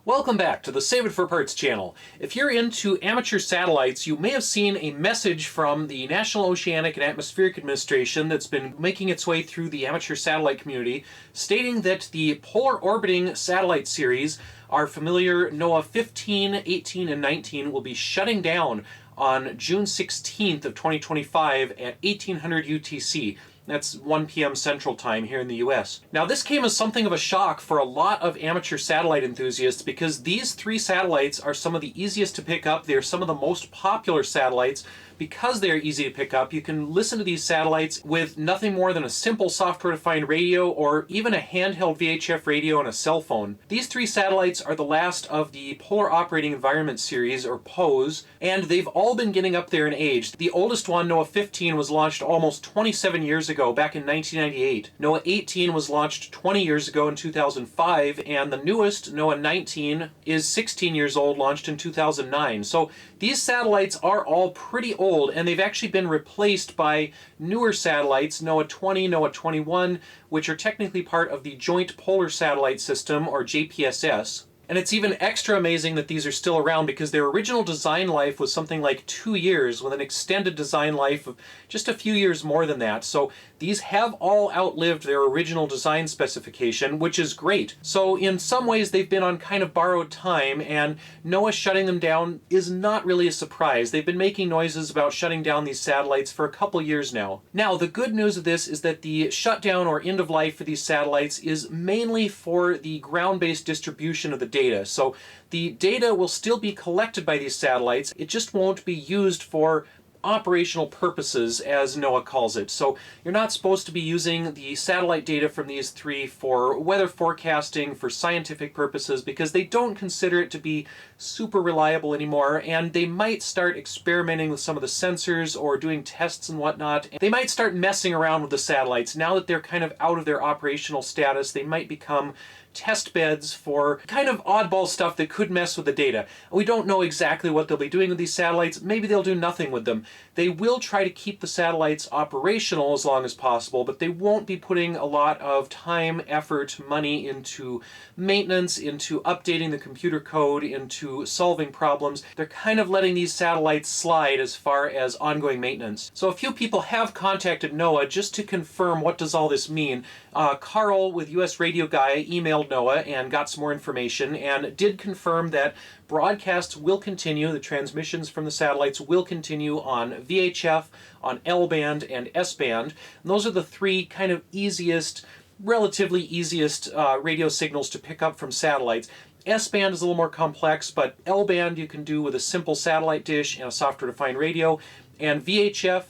Welcome back to the Save It for Parts channel. If you're into amateur satellites, you may have seen a message from the National Oceanic and Atmospheric Administration that's been making its way through the amateur satellite community, stating that the polar orbiting satellite series, our familiar NOAA 15, 18, and 19, will be shutting down on June 16th of 2025 at 1800 UTC. That's 1 p.m. Central Time here in the US. Now, this came as something of a shock for a lot of amateur satellite enthusiasts because these three satellites are some of the easiest to pick up. They're some of the most popular satellites. Because they are easy to pick up, you can listen to these satellites with nothing more than a simple software-defined radio or even a handheld VHF radio and a cell phone. These three satellites are the last of the Polar Operating Environment Series, or POES, and they've all been getting up there in age. The oldest one, NOAA 15, was launched almost 27 years ago, back in 1998. NOAA 18 was launched 20 years ago in 2005, and the newest, NOAA 19, is 16 years old, launched in 2009. So these satellites are all pretty old, and they've actually been replaced by newer satellites, NOAA 20, NOAA 21, which are technically part of the Joint Polar Satellite System, or JPSS. And it's even extra amazing that these are still around because their original design life was something like 2 years, with an extended design life of just a few years more than that. So these have all outlived their original design specification, which is great. So in some ways they've been on kind of borrowed time, and NOAA shutting them down is not really a surprise. They've been making noises about shutting down these satellites for a couple years now. Now, the good news of this is that the shutdown or end of life for these satellites is mainly for the ground-based distribution of the data. So the data will still be collected by these satellites, it just won't be used for operational purposes, as NOAA calls it. So you're not supposed to be using the satellite data from these three for weather forecasting, for scientific purposes, because they don't consider it to be super reliable anymore, and they might start experimenting with some of the sensors or doing tests and whatnot. They might start messing around with the satellites. Now that they're kind of out of their operational status, they might become test beds for kind of oddball stuff that could mess with the data. We don't know exactly what they'll be doing with these satellites. Maybe they'll do nothing with them. They will try to keep the satellites operational as long as possible, but they won't be putting a lot of time, effort, money into maintenance, into updating the computer code, into solving problems. They're kind of letting these satellites slide as far as ongoing maintenance. So a few people have contacted NOAA just to confirm what does all this mean. Carl with US Radio Guy emailed NOAA and got some more information and did confirm that broadcasts will continue, the transmissions from the satellites will continue on VHF, on L-band, and S-band. And those are the three kind of easiest, relatively easiest radio signals to pick up from satellites. S-band is a little more complex, but L-band you can do with a simple satellite dish and a software-defined radio. And VHF,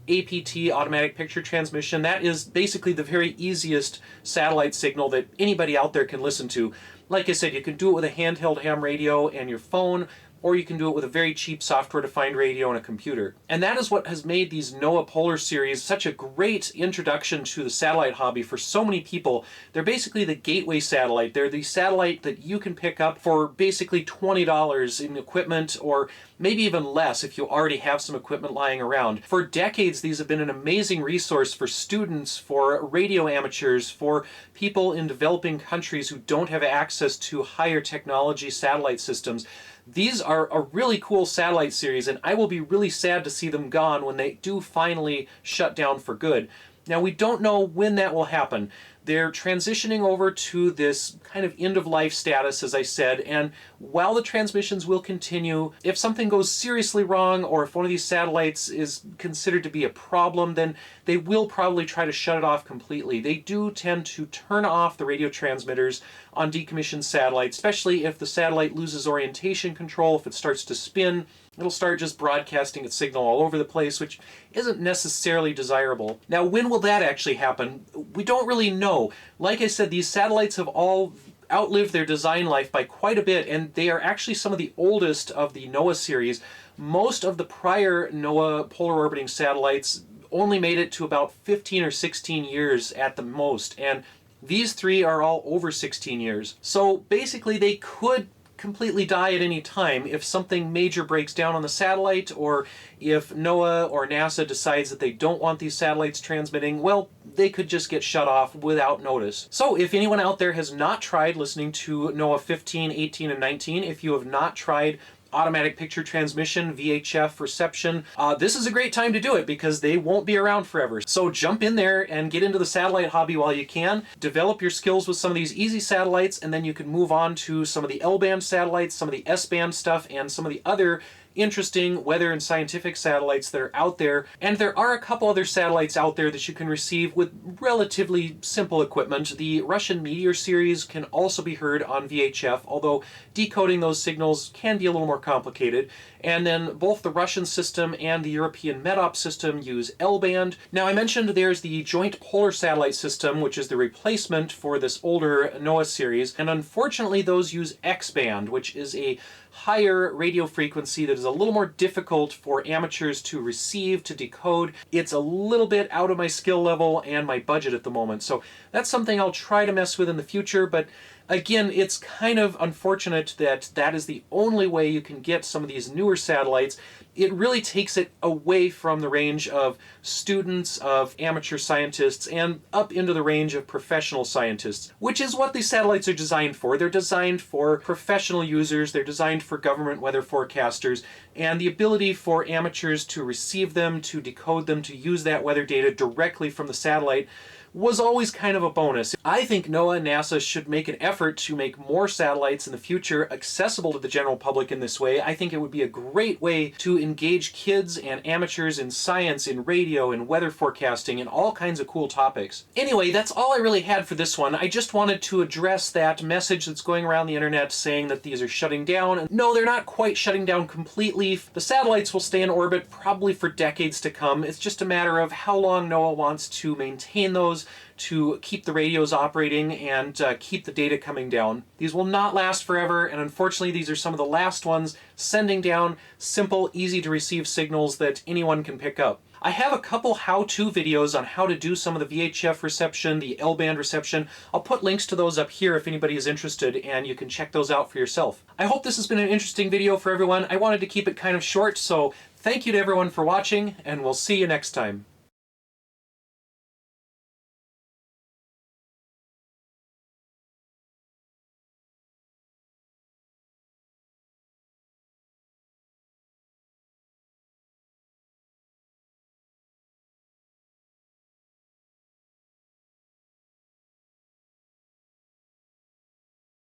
APT, automatic picture transmission, that is basically the very easiest satellite signal that anybody out there can listen to. Like I said, you can do it with a handheld ham radio and your phone, or you can do it with a very cheap software-defined radio and a computer. And that is what has made these NOAA Polar Series such a great introduction to the satellite hobby for so many people. They're basically the gateway satellite. They're the satellite that you can pick up for basically $20 in equipment, or maybe even less if you already have some equipment lying around. For decades, these have been an amazing resource for students, for radio amateurs, for people in developing countries who don't have access to higher technology satellite systems. These are a really cool satellite series, and I will be really sad to see them gone when they do finally shut down for good. Now, we don't know when that will happen. They're transitioning over to this kind of end-of-life status, as I said, and while the transmissions will continue, if something goes seriously wrong, or if one of these satellites is considered to be a problem, then they will probably try to shut it off completely. They do tend to turn off the radio transmitters on decommissioned satellites, especially if the satellite loses orientation control, if it starts to spin. It'll start just broadcasting its signal all over the place, which isn't necessarily desirable. Now, when will that actually happen? We don't really know. Like I said, these satellites have all outlived their design life by quite a bit, and they are actually some of the oldest of the NOAA series. Most of the prior NOAA polar orbiting satellites only made it to about 15 or 16 years at the most, and these three are all over 16 years. So basically they could completely die at any time. If something major breaks down on the satellite, or if NOAA or NASA decides that they don't want these satellites transmitting, well, they could just get shut off without notice. So if anyone out there has not tried listening to NOAA 15, 18, and 19, if you have not tried automatic picture transmission, VHF reception, this is a great time to do it because they won't be around forever. So jump in there and get into the satellite hobby while you can. Develop your skills with some of these easy satellites, and then you can move on to some of the L-band satellites, some of the S-band stuff, and some of the other interesting weather and scientific satellites that are out there. And there are a couple other satellites out there that you can receive with relatively simple equipment. The Russian Meteor series can also be heard on VHF, although decoding those signals can be a little more complicated. And then both the Russian system and the European MEDOP system use L-band. Now, I mentioned there's the Joint Polar Satellite System, which is the replacement for this older NOAA series, and unfortunately those use X-band, which is a higher radio frequency that is a little more difficult for amateurs to receive, to decode. It's a little bit out of my skill level and my budget at the moment, so that's something I'll try to mess with in the future, but again, it's kind of unfortunate that that is the only way you can get some of these newer satellites. It really takes it away from the range of students, of amateur scientists, and up into the range of professional scientists, which is what these satellites are designed for. They're designed for professional users, they're designed for government weather forecasters, and the ability for amateurs to receive them, to decode them, to use that weather data directly from the satellite was always kind of a bonus. I think NOAA and NASA should make an effort to make more satellites in the future accessible to the general public in this way. I think it would be a great way to engage kids and amateurs in science, in radio, in weather forecasting, and all kinds of cool topics. Anyway, that's all I really had for this one. I just wanted to address that message that's going around the internet saying that these are shutting down. And no, they're not quite shutting down completely. The satellites will stay in orbit probably for decades to come. It's just a matter of how long NOAA wants to maintain those, to keep the radios operating and keep the data coming down. These will not last forever, and unfortunately these are some of the last ones sending down simple, easy to receive signals that anyone can pick up. I have a couple how-to videos on how to do some of the VHF reception, the L-band reception. I'll put links to those up here if anybody is interested, and you can check those out for yourself. I hope this has been an interesting video for everyone. I wanted to keep it kind of short, so thank you to everyone for watching, and we'll see you next time.